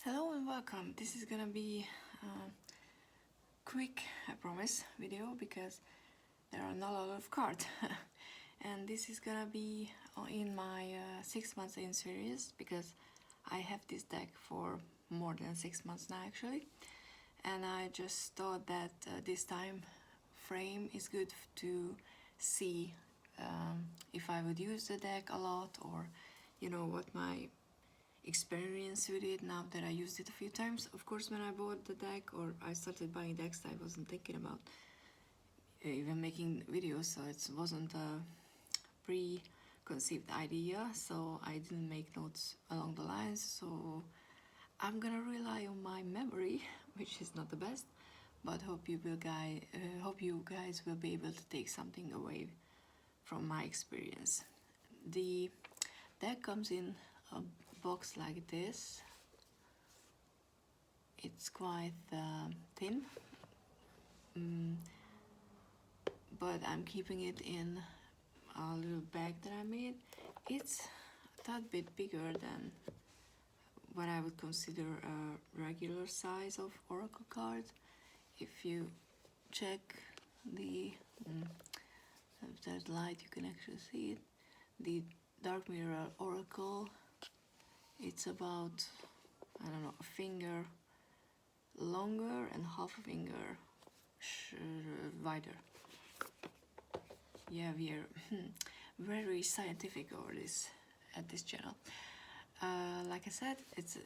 Hello and welcome. This is gonna be a quick, I promise, video because there are not a lot of cards. And this is gonna be in my 6 months in series because I have this deck for more than 6 months now actually. And I just thought that this time frame is good to see if I would use the deck a lot, or you know what my experience with it now that I used it a few times. Of course, when I bought the deck or I started buying decks, I wasn't thinking about even making videos, so it wasn't a preconceived idea, so I didn't make notes along the lines. So I'm gonna rely on my memory, which is not the best, but hope you guys will be able to take something away from my experience. The deck comes in a box like this. It's quite thin, but I'm keeping it in a little bag that I made. It's a tad bit bigger than what I would consider a regular size of oracle card. If you check the if there's light, you can actually see it. The Dark Mirror Oracle, it's about, I don't know, a finger longer and half a finger wider. Yeah, we are very scientific over this at this channel. Like I said, it's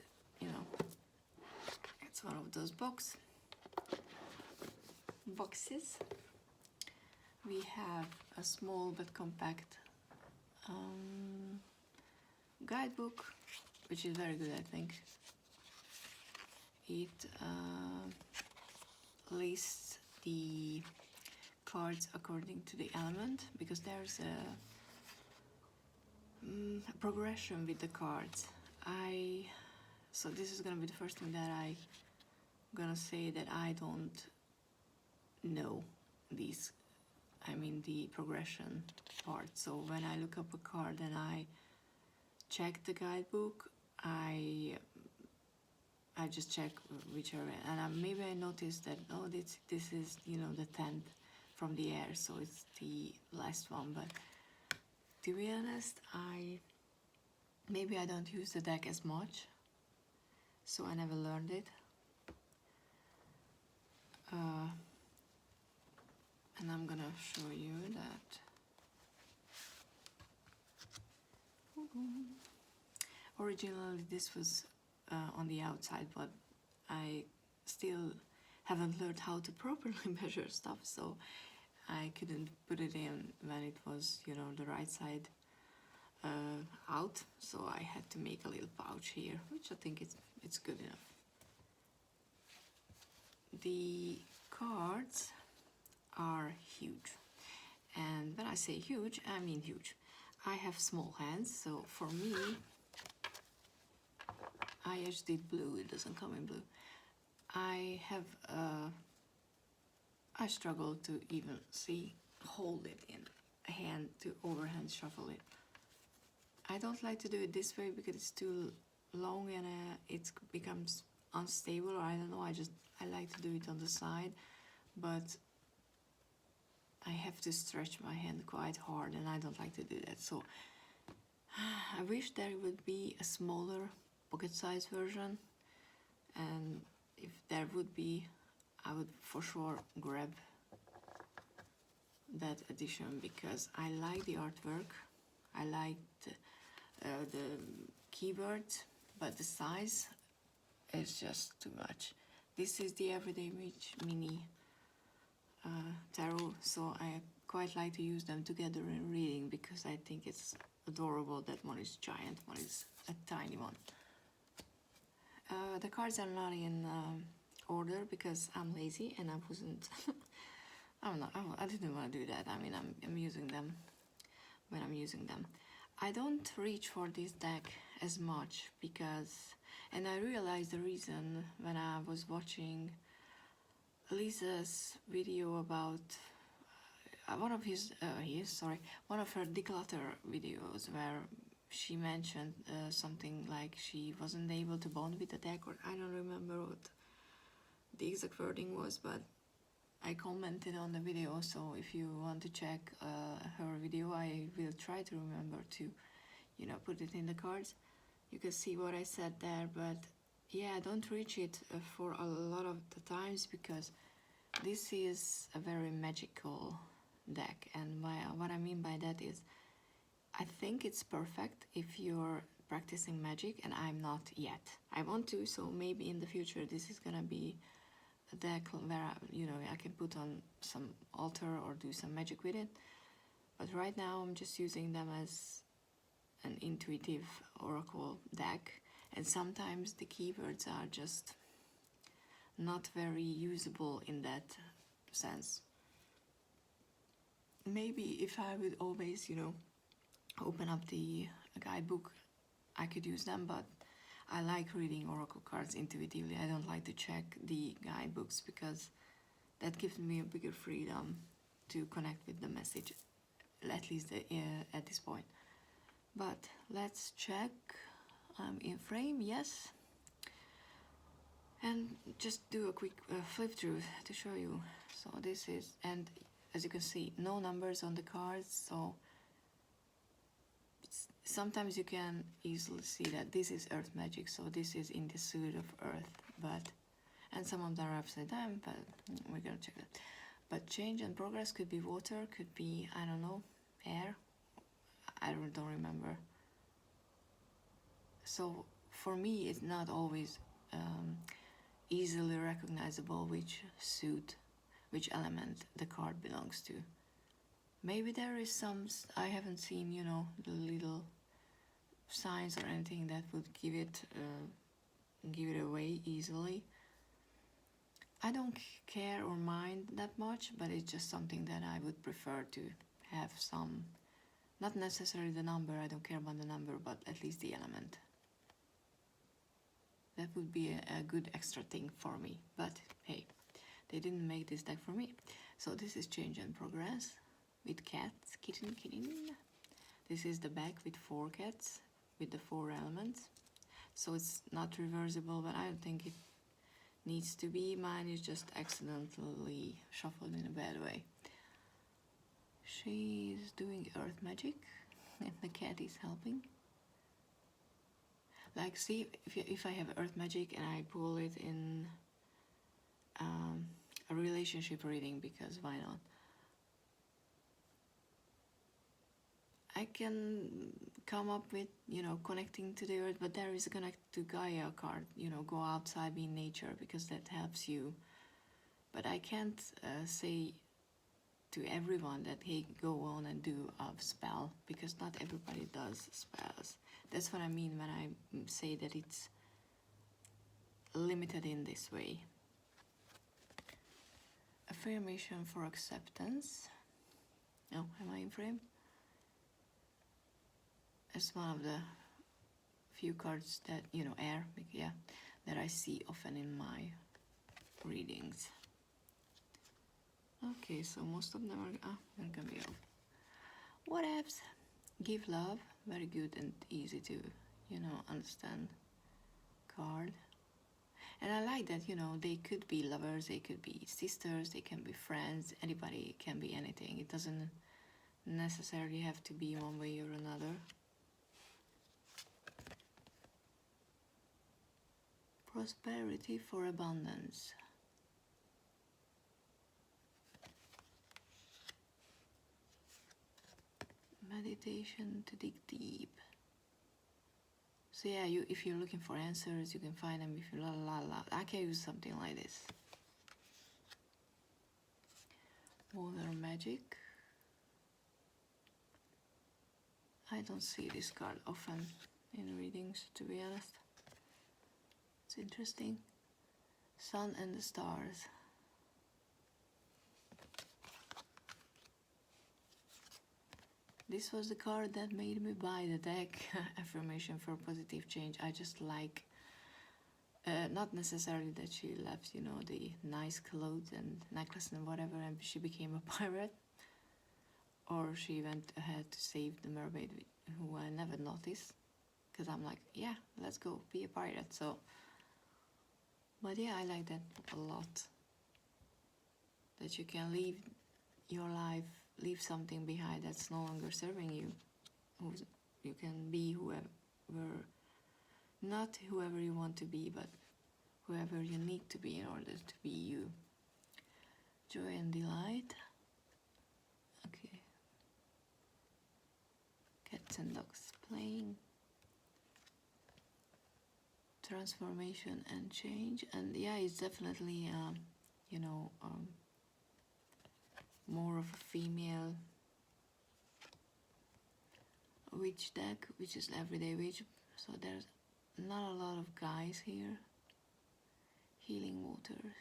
it's one of those boxes. We have a small but compact guidebook, which is very good, I think. It lists the cards according to the element, because there's a progression with the cards. So this is gonna be the first thing that I'm gonna say, that I don't know these, I mean the progression part. So when I look up a card and I check the guidebook, I just check whichever, and maybe I noticed that, oh, this is, you know, the 10th from the air, so it's the last one. But to be honest, maybe I don't use the deck as much, so I never learned it. And I'm gonna show you that. Originally this was on the outside, but I still haven't learned how to properly measure stuff, so I couldn't put it in when it was, you know, the right side out, so I had to make a little pouch here, which I think it's good enough. The cards are huge, and when I say huge, I mean huge. I have small hands, so for me, I just did blue, it doesn't come in blue. I struggle to even hold it in a hand, to overhand shuffle it. I don't like to do it this way because it's too long and it becomes unstable, or I don't know, I like to do it on the side, but I have to stretch my hand quite hard and I don't like to do that. So I wish there would be a smaller pocket-sized version, and if there would be, I would for sure grab that edition, because I like the artwork, I like the keywords, but the size is just too much. This is the Everyday Mini tarot, so I quite like to use them together in reading because I think it's adorable that one is giant, one is a tiny one. The cards are not in order because I'm lazy and I wasn't I didn't want to do that. I mean, I'm using them when I'm using them. I don't reach for this deck as much because, and I realized the reason when I was watching Lisa's video about one of her declutter videos, where she mentioned something like she wasn't able to bond with the deck, or I don't remember what the exact wording was, but I commented on the video, so if you want to check her video, I will try to remember to, you know, put it in the cards. You can see what I said there, but yeah, don't reach it for a lot of the times, because this is a very magical deck, and what I mean by that is, I think it's perfect if you're practicing magic, and I'm not yet. I want to, so maybe in the future this is gonna be a deck where you know, I can put on some altar or do some magic with it. But right now I'm just using them as an intuitive oracle deck, and sometimes the keywords are just not very usable in that sense. Maybe if I would always, you know, open up the guidebook, I could use them, but I like reading oracle cards intuitively. I don't like to check the guidebooks, because that gives me a bigger freedom to connect with the message, at least at this point. But let's check. I'm in frame, yes. And just do a quick flip through to show you. So this is, and as you can see, no numbers on the cards, so sometimes you can easily see that this is earth magic, so this is in the suit of earth, but, and some of them are upside down, but we're gonna check that. But change and progress could be water, could be, I don't know, air, I don't remember. So for me it's not always easily recognizable which suit, which element the card belongs to. Maybe there is some, I haven't seen, you know, the little signs or anything that would give it away easily. I don't care or mind that much, but it's just something that I would prefer to have some, not necessarily the number, I don't care about the number, but at least the element. That would be a good extra thing for me, but hey, they didn't make this deck for me. So this is change and progress with cats, kitten. This is the back with 4 cats with the 4 elements. So it's not reversible, but I don't think it needs to be. Mine is just accidentally shuffled in a bad way. She's doing earth magic and the cat is helping. Like, see, if I have earth magic and I pull it in a relationship reading, because why not? I can come up with, you know, connecting to the earth, but there is a connect to Gaia card, you know, go outside, be in nature, because that helps you. But I can't say to everyone that, hey, go on and do a spell, because not everybody does spells. That's what I mean when I say that it's limited in this way. Affirmation for acceptance. Oh, am I in frame? It's one of the few cards that, you know, air, yeah, that I see often in my readings. Okay, so most of them are, they're gonna be off. What else? Give love, very good and easy to, you know, understand card. And I like that, you know, they could be lovers, they could be sisters, they can be friends, anybody can be anything. It doesn't necessarily have to be one way or another. Prosperity for abundance. Meditation to dig deep. So yeah, if you're looking for answers, you can find them. If you I can use something like this. Water magic. I don't see this card often in readings, to be honest. It's interesting. Sun and the stars. This was the card that made me buy the deck, Affirmation for Positive Change. I just like, not necessarily that she left, you know, the nice clothes and necklace and whatever, and she became a pirate. or she went ahead to save the mermaid, who I never noticed, because I'm like, yeah, let's go be a pirate. So, but yeah, I like that a lot, that you can leave your life, leave something behind that's no longer serving you. You can be whoever, not whoever you want to be, but whoever you need to be in order to be you. Joy and delight. Okay. Cats and dogs playing. Transformation and change. And yeah, it's definitely, you know, more of a female witch deck, which is everyday witch. So there's not a lot of guys here. Healing waters.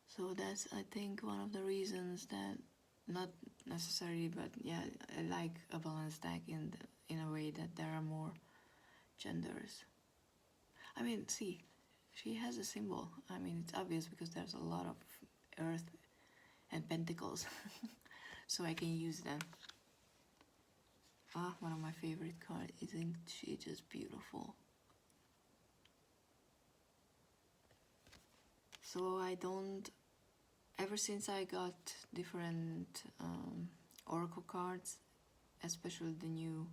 So that's, I think, one of the reasons that, not necessarily, but yeah, I like a balanced deck in a way that there are more genders. I mean, see, she has a symbol. I mean, it's obvious because there's a lot of earth and pentacles, so I can use them. Ah, one of my favorite cards. Isn't she just beautiful? So I don't, ever since I got different oracle cards, especially the new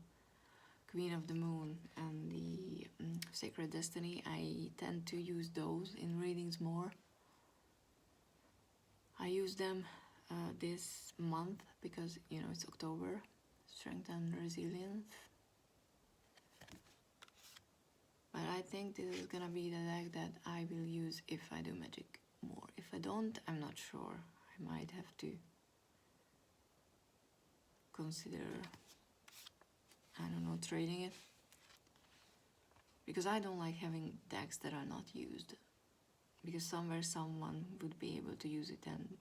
Queen of the Moon and the Sacred Destiny, I tend to use those in readings more. I use them this month because, you know, it's October. Strength and resilience. But I think this is gonna be the deck that I will use if I do magic more. If I don't, I'm not sure. I might have to consider, I don't know, trading it. Because I don't like having decks that are not used. Because somewhere someone would be able to use it. And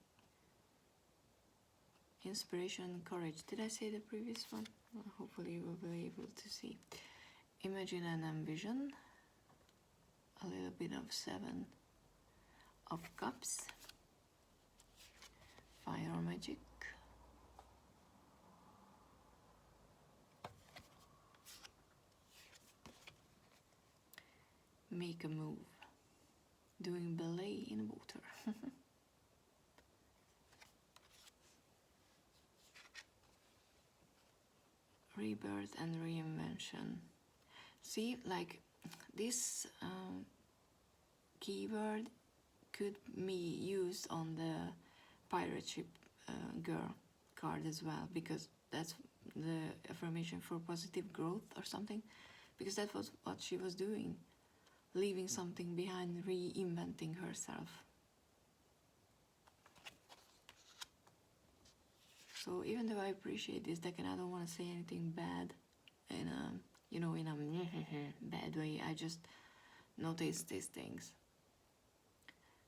inspiration, courage. Did I say the previous one? Well, hopefully you will be able to see. Imagine and envision. A little bit of 7 of Cups. Fire magic. Make a move. Doing ballet in water. Rebirth and reinvention. See, like this keyword could be used on the pirate ship girl card as well, because that's the affirmation for positive growth or something, because that was what she was doing, leaving something behind, reinventing herself. So even though I appreciate this deck and I don't want to say anything bad in a, you know, in a bad way, I just notice these things.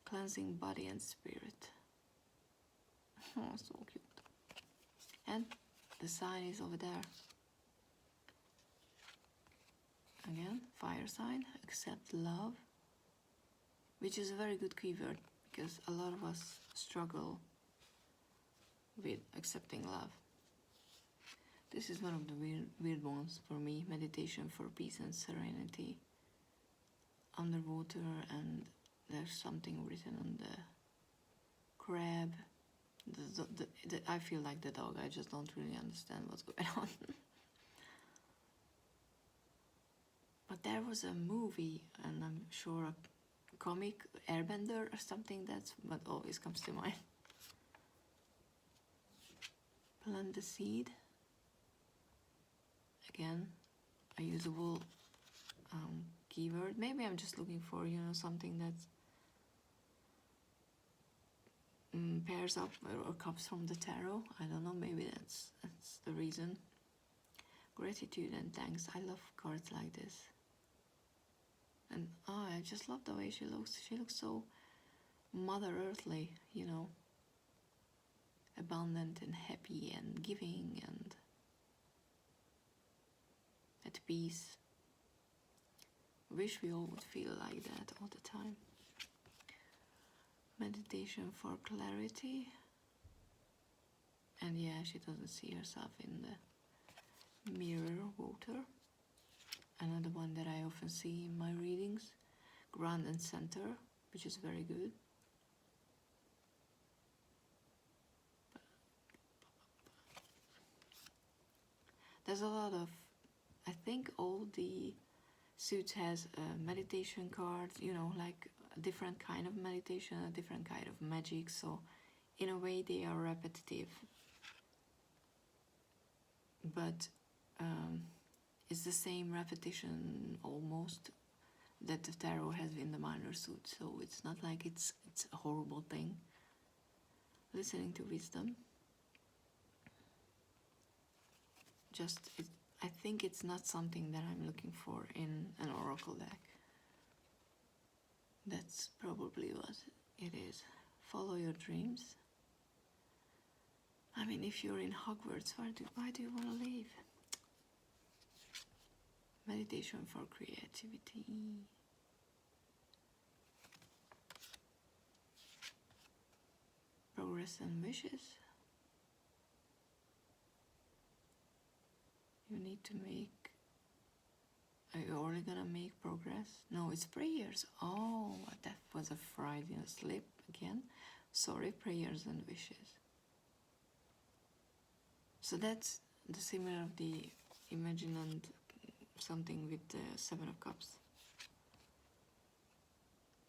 Cleansing body and spirit. Oh, so cute. And the sign is over there. Again, fire sign, accept love, which is a very good keyword because a lot of us struggle with accepting love. This is one of the weird ones for me. Meditation for peace and serenity. Underwater, and there's something written on the crab. I feel like the dog. I just don't really understand what's going on. But there was a movie, and I'm sure a comic, Airbender or something. That's what always comes to mind. Plant the seed. Again, a usable keyword. Maybe I'm just looking for, you know, something that pairs up or comes from the tarot. I don't know, maybe that's the reason. Gratitude and thanks. I love cards like this. And I just love the way she looks. She looks so Mother Earthly, you know. Abundant and happy and giving and at peace. Wish we all would feel like that all the time. Meditation for clarity. And yeah, she doesn't see herself in the mirror water. Another one that I often see in my readings, ground and center, which is very good. There's a lot of, I think all the suits has meditation cards, you know, like a different kind of meditation, a different kind of magic, so in a way they are repetitive. But it's the same repetition almost that the tarot has in the minor suit, so it's not like it's a horrible thing. Listening to wisdom. Just, I think it's not something that I'm looking for in an oracle deck. That's probably what it is. Follow your dreams. I mean, if you're in Hogwarts, why do you want to leave? Meditation for creativity. Progress and wishes. You need to make... Are you only gonna make progress? No, it's prayers. Oh, that was a Freudian slip again. Sorry, prayers and wishes. So that's the similar of the Imagine and something with the Seven of Cups.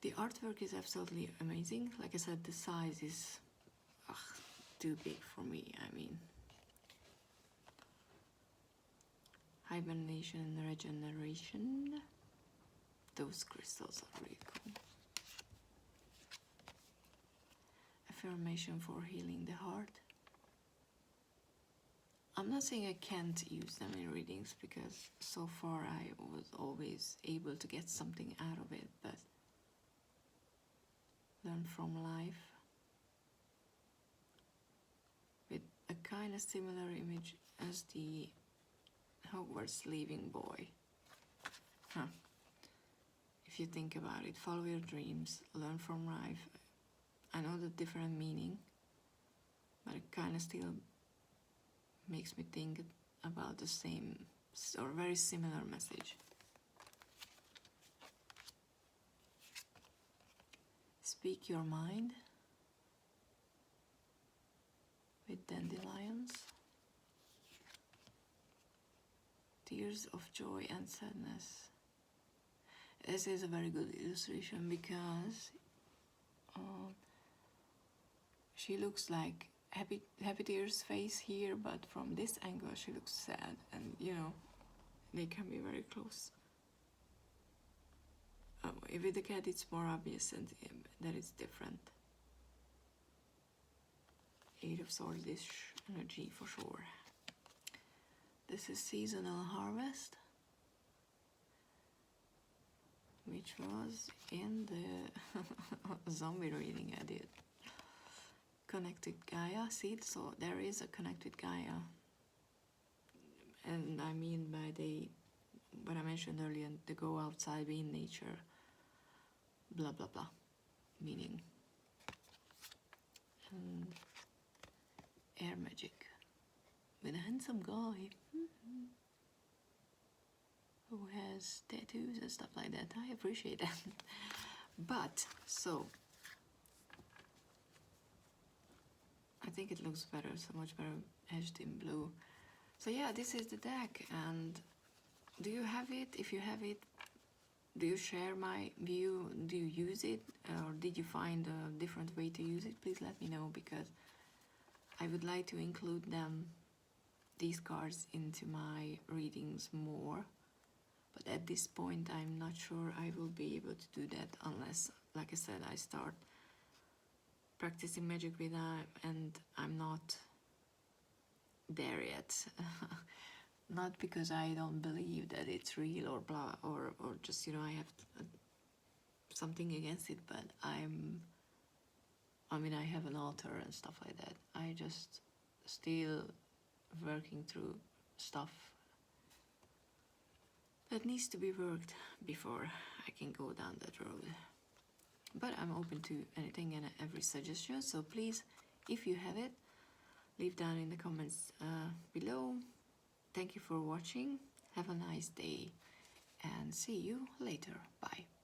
The artwork is absolutely amazing. Like I said, the size is too big for me. I mean, hibernation and regeneration. Those crystals are really cool. Affirmation for healing the heart. I'm not saying I can't use them in readings because so far I was always able to get something out of it, but learn from life. With a kind of similar image as the Hogwarts leaving boy. If you think about it, follow your dreams, learn from life. I know the different meaning, but it kind of still makes me think about the same or very similar message. Speak your mind with dandelions. Tears of joy and sadness. This is a very good illustration because she looks like happy tears face here, but from this angle she looks sad, and you know, they can be very close. With the cat it's more obvious and that it's different. Eight of Swords-ish energy for sure. This is seasonal harvest, which was in the zombie reading I did. Connected Gaia seed, so there is a connected Gaia, and I mean by what I mentioned earlier, to go outside, be in nature, blah blah blah, meaning. And air magic with a handsome guy who has tattoos and stuff like that. I appreciate that. But so I think it looks better, so much better edged in blue. So yeah, this is the deck, and do you have it? If you have it, do you share my view? Do you use it, or did you find a different way to use it? Please let me know, because I would like to include these cards into my readings more. But at this point I'm not sure I will be able to do that unless, like I said, I start practicing magic with that, and I'm not there yet. Not because I don't believe that it's real or blah, or just, you know, I have something against it, but I mean, I have an altar and stuff like that. I just still working through stuff that needs to be worked before I can go down that road. but I'm open to anything and every suggestion, so please, if you have it, leave down in the comments below. Thank you for watching, have a nice day, and see you later. Bye.